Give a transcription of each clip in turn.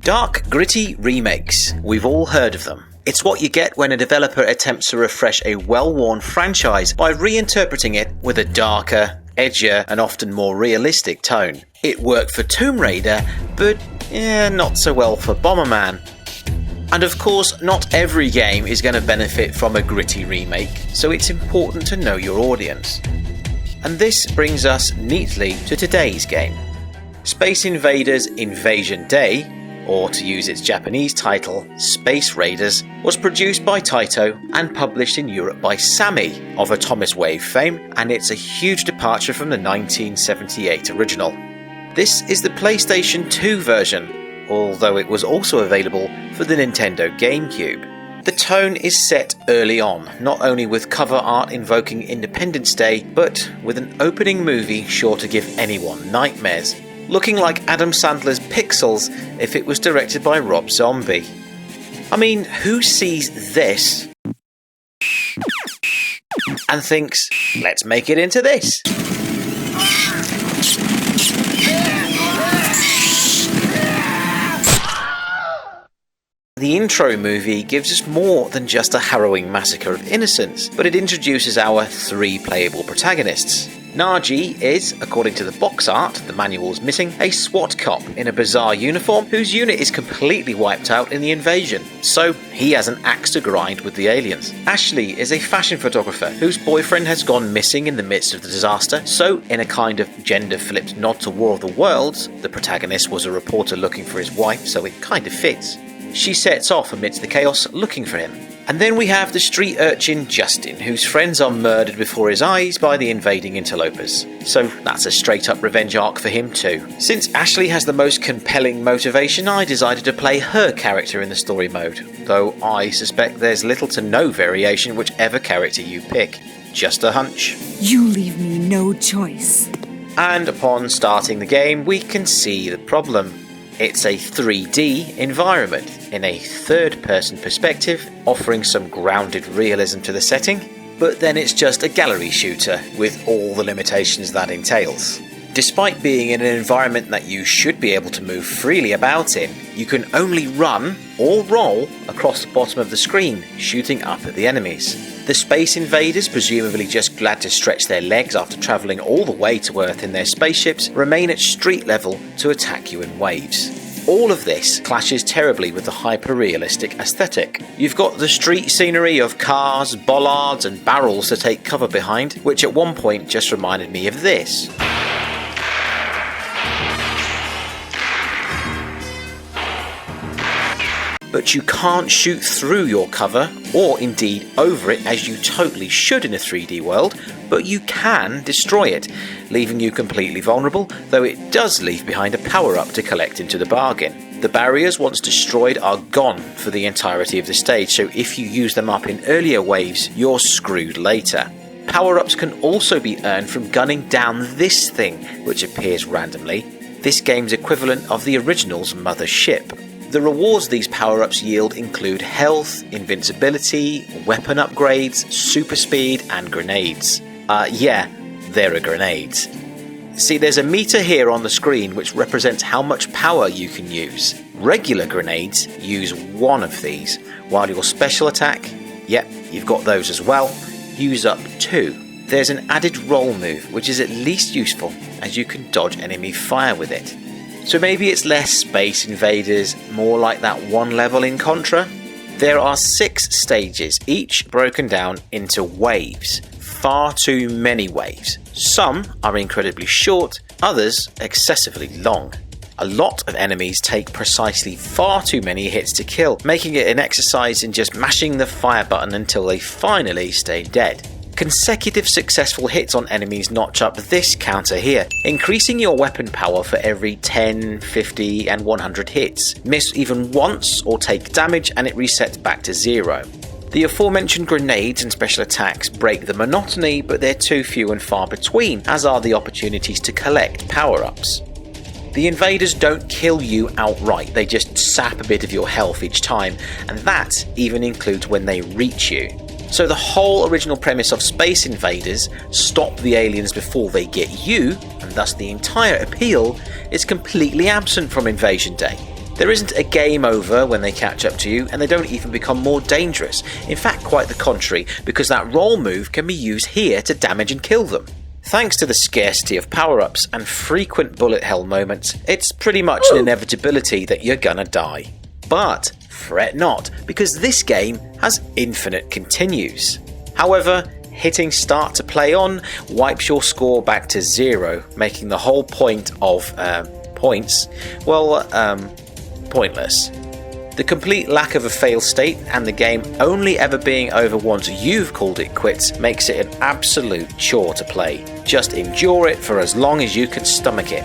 Dark, gritty remakes. We've all heard of them. It's what you get when a developer attempts to refresh a well-worn franchise by reinterpreting it with a darker, edgier, and often more realistic tone. It worked for Tomb Raider, but not so well for Bomberman. And of course, not every game is going to benefit from a gritty remake, so it's important to know your audience. And this brings us neatly to today's game. Space Invaders Invasion Day, or to use its Japanese title, Space Raiders, was produced by Taito and published in Europe by Sammy of Atomic Wave fame, and it's a huge departure from the 1978 original. This is the PlayStation 2 version, although it was also available for the Nintendo GameCube. The tone is set early on, not only with cover art invoking Independence Day, but with an opening movie sure to give anyone nightmares, looking like Adam Sandler's Pixels if it was directed by Rob Zombie. I mean, who sees this and thinks, let's make it into this? The intro movie gives us more than just a harrowing massacre of innocents, but it introduces our 3 playable protagonists. Naji is, according to the box art the manual's missing, a SWAT cop in a bizarre uniform whose unit is completely wiped out in the invasion, so he has an axe to grind with the aliens. Ashley is a fashion photographer whose boyfriend has gone missing in the midst of the disaster, so in a kind of gender-flipped nod to War of the Worlds, the protagonist was a reporter looking for his wife, so it kind of fits. She sets off amidst the chaos looking for him. And then we have the street urchin Justin, whose friends are murdered before his eyes by the invading interlopers. So that's a straight up revenge arc for him too. Since Ashley has the most compelling motivation, I decided to play her character in the story mode, though I suspect there's little to no variation whichever character you pick. Just a hunch. You leave me no choice. And upon starting the game, we can see the problem. It's a 3D environment in a third-person perspective, offering some grounded realism to the setting, but then it's just a gallery shooter with all the limitations that entails. Despite being in an environment that you should be able to move freely about in, you can only run or roll across the bottom of the screen, shooting up at the enemies. The Space Invaders, presumably just glad to stretch their legs after travelling all the way to Earth in their spaceships, remain at street level to attack you in waves. All of this clashes terribly with the hyper-realistic aesthetic. You've got the street scenery of cars, bollards and barrels to take cover behind, which at one point just reminded me of this. But you can't shoot through your cover, or indeed over it as you totally should in a 3D world, but you can destroy it, leaving you completely vulnerable, though it does leave behind a power-up to collect into the bargain. The barriers once destroyed are gone for the entirety of the stage, so if you use them up in earlier waves, you're screwed later. Power-ups can also be earned from gunning down this thing, which appears randomly, this game's equivalent of the original's mother ship. The rewards these power-ups yield include health, invincibility, weapon upgrades, super speed, and grenades. There are grenades. See, there's a meter here on the screen which represents how much power you can use. Regular grenades use 1 of these, while your special attack, you've got those as well, use up 2. There's an added roll move, which is at least useful, as you can dodge enemy fire with it. So maybe it's less Space Invaders, more like that one level in Contra? There are 6 stages, each broken down into waves. Far too many waves. Some are incredibly short, others excessively long. A lot of enemies take precisely far too many hits to kill, making it an exercise in just mashing the fire button until they finally stay dead. Consecutive successful hits on enemies notch up this counter here, increasing your weapon power for every 10, 50 and 100 hits. Miss even once or take damage and it resets back to 0. The aforementioned grenades and special attacks break the monotony, but they're too few and far between, as are the opportunities to collect power-ups. The invaders don't kill you outright, they just sap a bit of your health each time, and that even includes when they reach you. So the whole original premise of Space Invaders, stop the aliens before they get you, and thus the entire appeal, is completely absent from Invasion Day. There isn't a game over when they catch up to you, and they don't even become more dangerous. In fact, quite the contrary, because that roll move can be used here to damage and kill them. Thanks to the scarcity of power-ups and frequent bullet hell moments, it's pretty much an inevitability that you're gonna die. But fret not, because this game has infinite continues. However, hitting start to play on wipes your score back to 0, making the whole point of points, pointless. The complete lack of a fail state and the game only ever being over once you've called it quits makes it an absolute chore to play. Just endure it for as long as you can stomach it.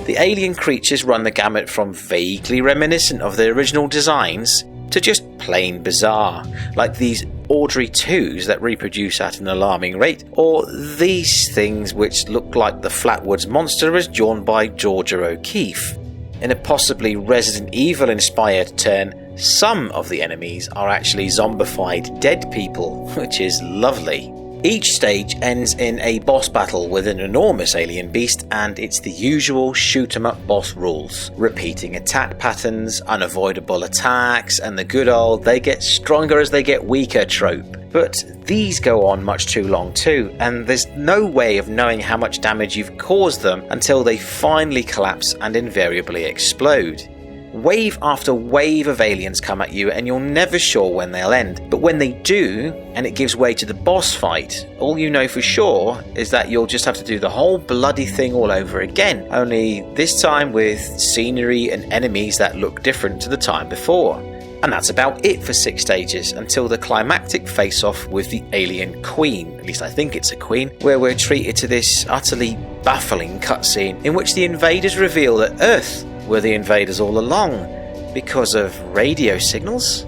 The alien creatures run the gamut from vaguely reminiscent of the original designs to just plain bizarre, like these Audrey 2s that reproduce at an alarming rate, or these things which look like the Flatwoods Monster as drawn by Georgia O'Keeffe. In a possibly Resident Evil inspired turn, some of the enemies are actually zombified dead people, which is lovely. Each stage ends in a boss battle with an enormous alien beast, and it's the usual shoot 'em up boss rules. Repeating attack patterns, unavoidable attacks, and the good old they get stronger as they get weaker trope. But these go on much too long too, and there's no way of knowing how much damage you've caused them until they finally collapse and invariably explode. Wave after wave of aliens come at you and you're never sure when they'll end. But when they do, and it gives way to the boss fight, all you know for sure is that you'll just have to do the whole bloody thing all over again, only this time with scenery and enemies that look different to the time before. And that's about it for 6 stages, until the climactic face-off with the alien queen, at least I think it's a queen, where we're treated to this utterly baffling cutscene in which the invaders reveal that Earth were the invaders all along, because of radio signals?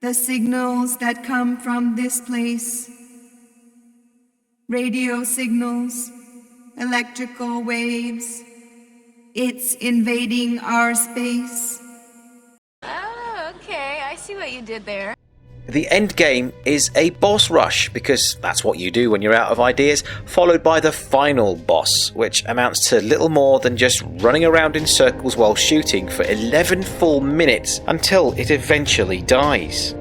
The signals that come from this place. Radio signals, electrical waves. It's invading our space. Oh, okay, I see what you did there. The end game is a boss rush, because that's what you do when you're out of ideas, followed by the final boss, which amounts to little more than just running around in circles while shooting for 11 full minutes until it eventually dies.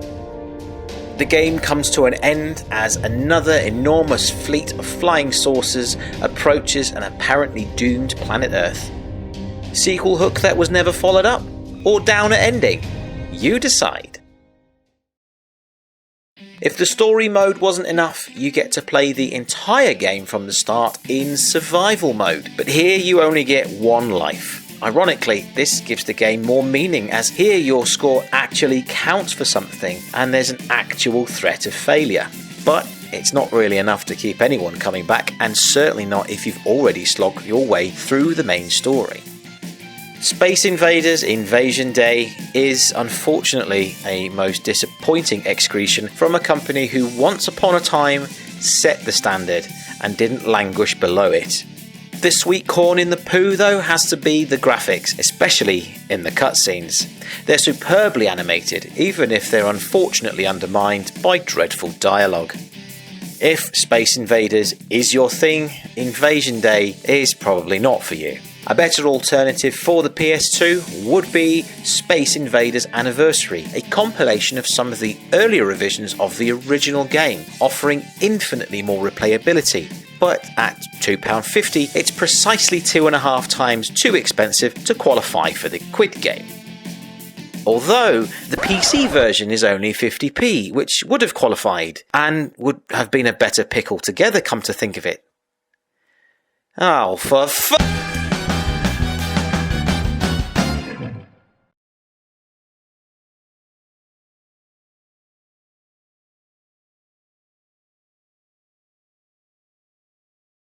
The game comes to an end as another enormous fleet of flying saucers approaches an apparently doomed planet Earth. Sequel hook that was never followed up, or downer ending? You decide. If the story mode wasn't enough, you get to play the entire game from the start in survival mode, but here you only get 1 life. Ironically, this gives the game more meaning, as here your score actually counts for something and there's an actual threat of failure. But it's not really enough to keep anyone coming back, and certainly not if you've already slogged your way through the main story. Space Invaders Invasion Day is unfortunately a most disappointing excretion from a company who once upon a time set the standard and didn't languish below it. The sweet corn in the poo though has to be the graphics, especially in the cutscenes. They're superbly animated, even if they're unfortunately undermined by dreadful dialogue. If Space Invaders is your thing, Invasion Day is probably not for you. A better alternative for the PS2 would be Space Invaders Anniversary, a compilation of some of the earlier revisions of the original game, offering infinitely more replayability. But at £2.50, it's precisely 2.5 times too expensive to qualify for the quid game. Although the PC version is only 50p, which would have qualified, and would have been a better pick altogether, come to think of it. Oh, for